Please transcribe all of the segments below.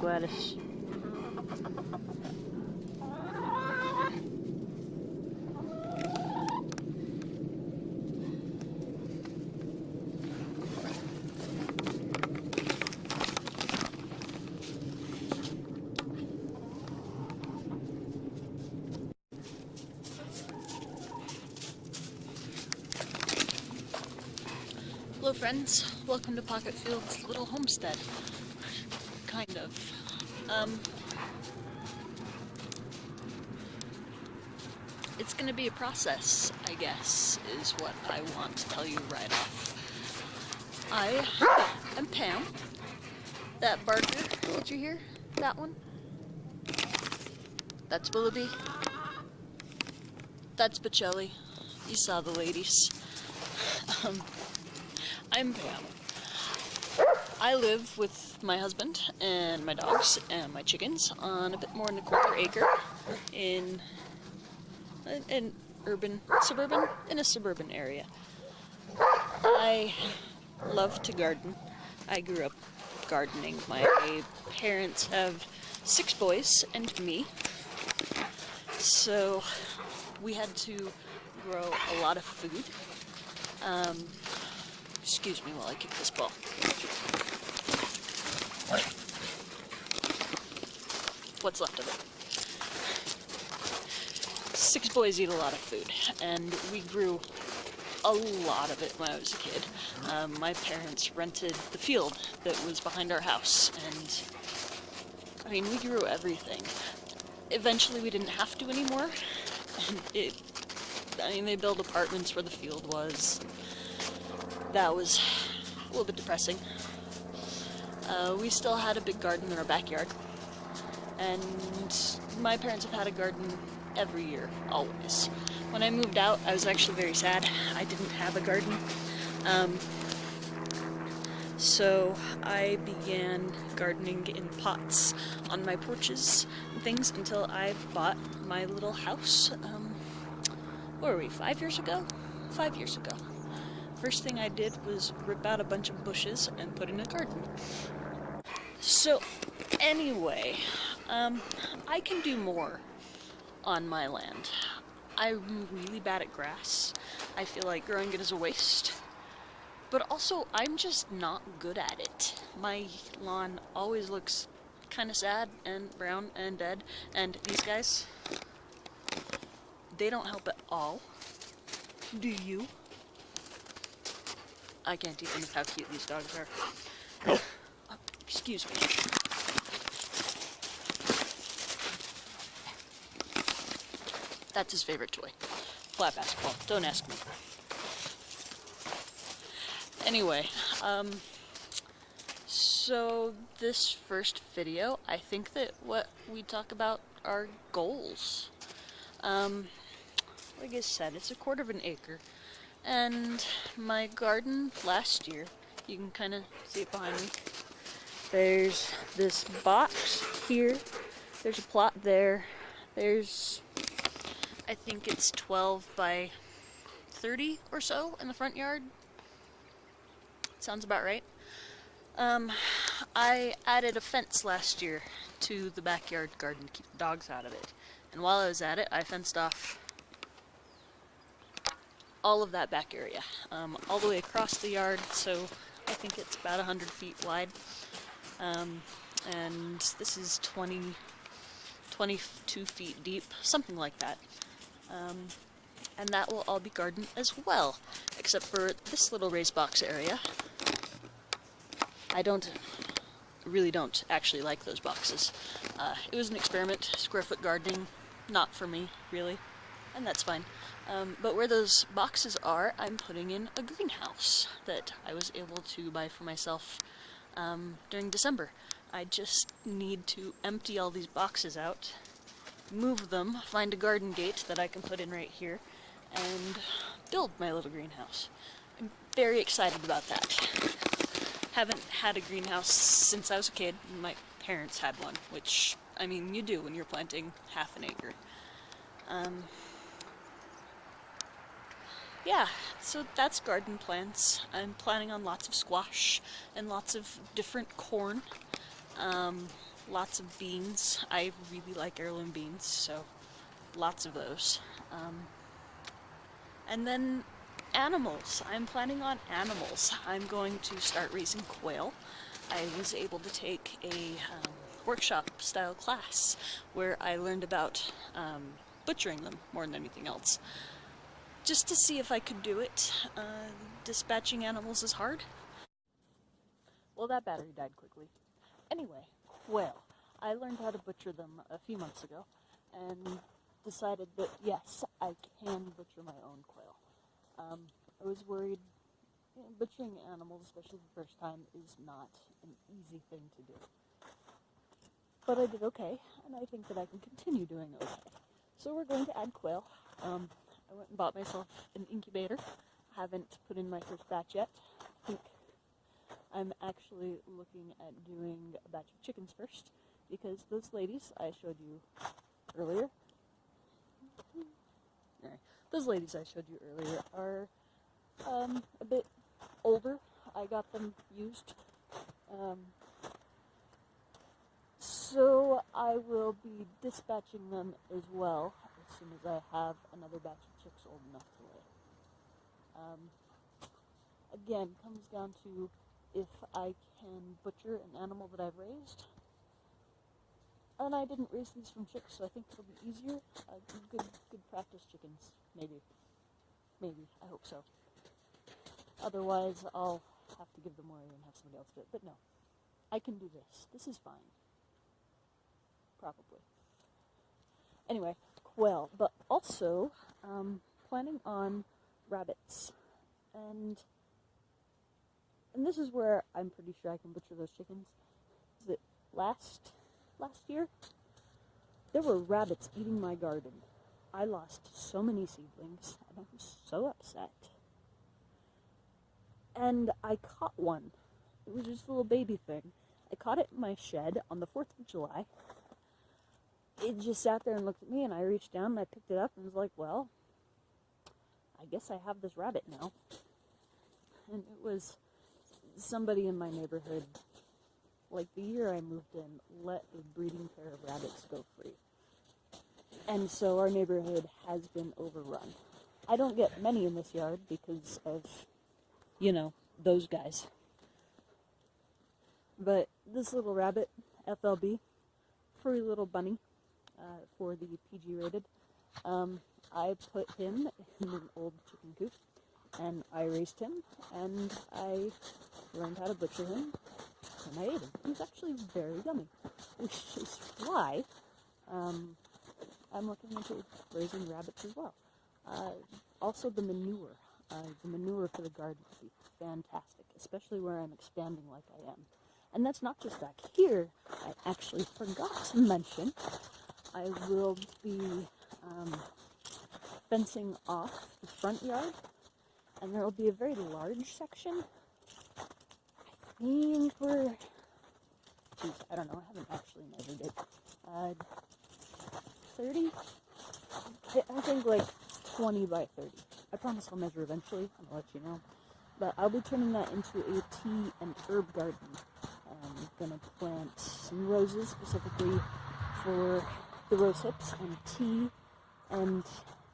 Gladys. Hello friends, welcome to Pocket Fields Little Homestead. Kind of. It's gonna be a process, I guess, is what I want to tell you right off. I am Pam. That barker, did you hear that one? That's Willoughby. That's Bocelli. You saw the ladies. I'm Pam. I live with my husband and my dogs and my chickens on a bit more than a quarter acre in a suburban area. I love to garden. I grew up gardening. My parents have 6 boys and me, so we had to grow a lot of food. Excuse me while I kick this ball. What's left of it. 6 boys eat a lot of food, and we grew a lot of it when I was a kid. My parents rented the field that was behind our house, and I mean, we grew everything. Eventually we didn't have to anymore, and they built apartments where the field was. That was a little bit depressing. We still had a big garden in our backyard, and my parents have had a garden every year, always. When I moved out, I was actually very sad. I didn't have a garden. So I began gardening in pots on my porches and things until I bought my little house. What were we, 5 years ago? 5 years ago. First thing I did was rip out a bunch of bushes and put in a garden. So anyway, I can do more on my land. I'm really bad at grass. I feel like growing it is a waste. But also, I'm just not good at it. My lawn always looks kind of sad and brown and dead. And these guys, they don't help at all. Do you? I can't even think how cute these dogs are. Excuse me. That's his favorite toy. Flat basketball. Don't ask me. Anyway, so this first video, I think that what we talk about are goals. Like I said, it's a quarter of an acre. And my garden last year, you can kind of see it behind me. There's this box here. There's a plot there. There's, I think it's 12 by 30 or so in the front yard. Sounds about right. I added a fence last year to the backyard garden to keep the dogs out of it. And while I was at it, I fenced off all of that back area, all the way across the yard, so I think it's about 100 feet wide. And this is 22 feet deep, something like that. And that will all be garden as well, except for this little raised box area. I really don't actually like those boxes. It was an experiment, square foot gardening, not for me, really, and that's fine. But where those boxes are, I'm putting in a greenhouse that I was able to buy for myself during December. I just need to empty all these boxes out, move them, find a garden gate that I can put in right here, and build my little greenhouse. I'm very excited about that. Haven't had a greenhouse since I was a kid. My parents had one, which, I mean, you do when you're planting half an acre. Yeah, so that's garden plants. I'm planning on lots of squash and lots of different corn. lots of beans. I really like heirloom beans, so lots of those. And then animals. I'm planning on animals. I'm going to start raising quail. I was able to take a workshop-style class where I learned about butchering them more than anything else, just to see if I could do it. Dispatching animals is hard. Well, that battery died quickly. Anyway, quail. I learned how to butcher them a few months ago and decided that yes, I can butcher my own quail. I was worried, butchering animals, especially the first time, is not an easy thing to do. But I did okay, and I think that I can continue doing okay. So we're going to add quail. I went and bought myself an incubator. Haven't put in my first batch yet. I think I'm actually looking at doing a batch of chickens first, because those ladies I showed you earlier, those ladies I showed you earlier are a bit older. I got them used. So I will be dispatching them as well as soon as I have another batch of chicks old enough to lay. Again, comes down to if I can butcher an animal that I've raised. And I didn't raise these from chicks, so I think it'll be easier. Good practice chickens, maybe. I hope so. Otherwise, I'll have to give them away and have somebody else do it. But no, I can do this. This is fine. Probably. Anyway, quail, but also planning on rabbits. And this is where I'm pretty sure I can butcher those chickens. Is it last year? There were rabbits eating my garden. I lost so many seedlings, and I was so upset. And I caught one. It was just a little baby thing. I caught it in my shed on the 4th of July. It just sat there and looked at me, and I reached down and I picked it up and was like, well, I guess I have this rabbit now. And it was somebody in my neighborhood, like the year I moved in, let a breeding pair of rabbits go free. And so our neighborhood has been overrun. I don't get many in this yard because of, those guys. But this little rabbit, FLB, furry little bunny, for the PG rated, I put him in an old chicken coop, and I raised him, and I learned how to butcher him, and I ate him. He was actually very yummy, which is why I'm looking into raising rabbits as well. Also the manure. The manure for the garden would be fantastic, especially where I'm expanding like I am. And that's not just back here. I actually forgot to mention I will be fencing off the front yard, and there will be a very large section. I think I don't know, I haven't actually measured it. 30? I think like 20 by 30. I promise I'll measure eventually, I'll let you know. But I'll be turning that into a tea and herb garden. I'm gonna plant some roses specifically for the rose hips, and tea, and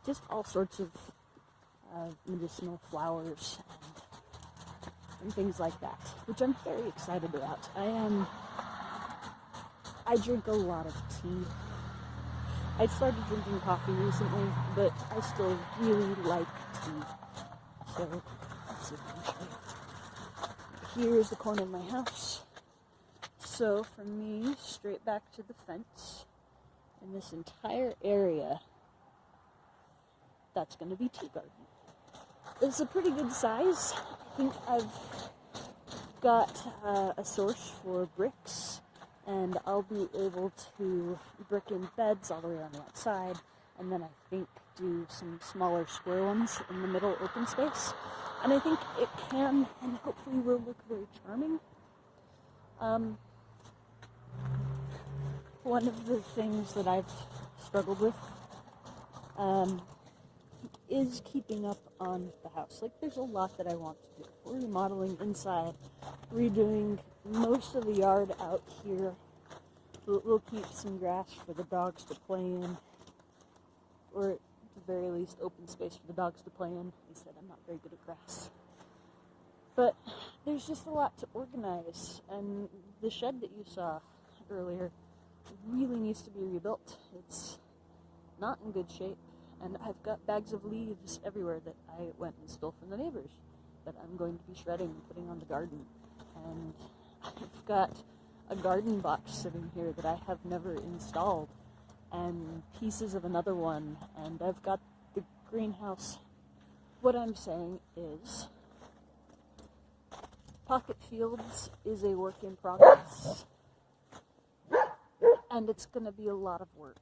just all sorts of medicinal flowers and things like that, which I'm very excited about. I drink a lot of tea. I started drinking coffee recently, but I still really like tea. So, let's see if I can show you. Here's the corner of my house. So, from me, straight back to the fence, in this entire area, that's going to be tea garden. It's a pretty good size. I think I've got a source for bricks, and I'll be able to brick in beds all the way on the outside, and then I think do some smaller square ones in the middle open space. And I think it can, and hopefully will, look very charming. One of the things that I've struggled with is keeping up on the house. Like, there's a lot that I want to do. We're remodeling inside, redoing most of the yard out here, we'll keep some grass for the dogs to play in, or at the very least open space for the dogs to play in. He said I'm not very good at grass. But there's just a lot to organize, and the shed that you saw earlier really needs to be rebuilt. It's not in good shape, and I've got bags of leaves everywhere that I went and stole from the neighbors that I'm going to be shredding and putting on the garden. And I've got a garden box sitting here that I have never installed, and pieces of another one, and I've got the greenhouse. What I'm saying is, Pocket Fields is a work in progress, and it's going to be a lot of work.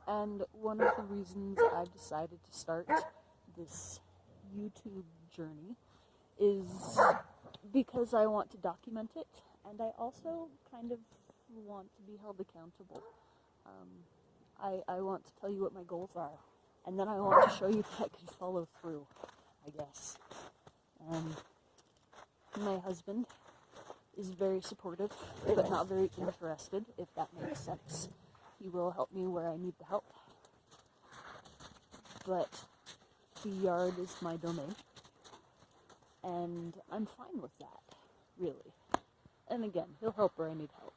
And one of the reasons I decided to start this YouTube journey is because I want to document it, and I also kind of want to be held accountable. I want to tell you what my goals are, and then I want to show you that I can follow through, I guess. My husband is very supportive, but not very interested, if that makes sense. He will help me where I need the help. But the yard is my domain, and I'm fine with that, really. And again, he'll help where I need help.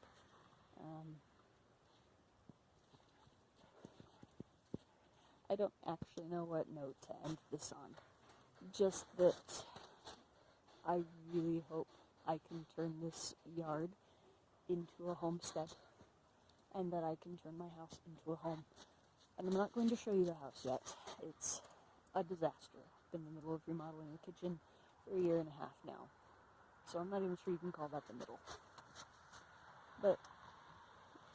I don't actually know what note to end this on. Just that I really hope I can turn this yard into a homestead, and that I can turn my house into a home. And I'm not going to show you the house yet. It's a disaster. I've been in the middle of remodeling the kitchen for 1.5 years now. So I'm not even sure you can call that the middle. But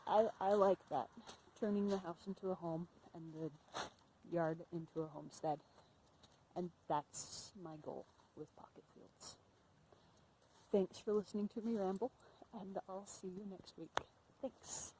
I like that. Turning the house into a home and the yard into a homestead. And that's my goal with Pocket Fields. Thanks for listening to me ramble, and I'll see you next week. Thanks.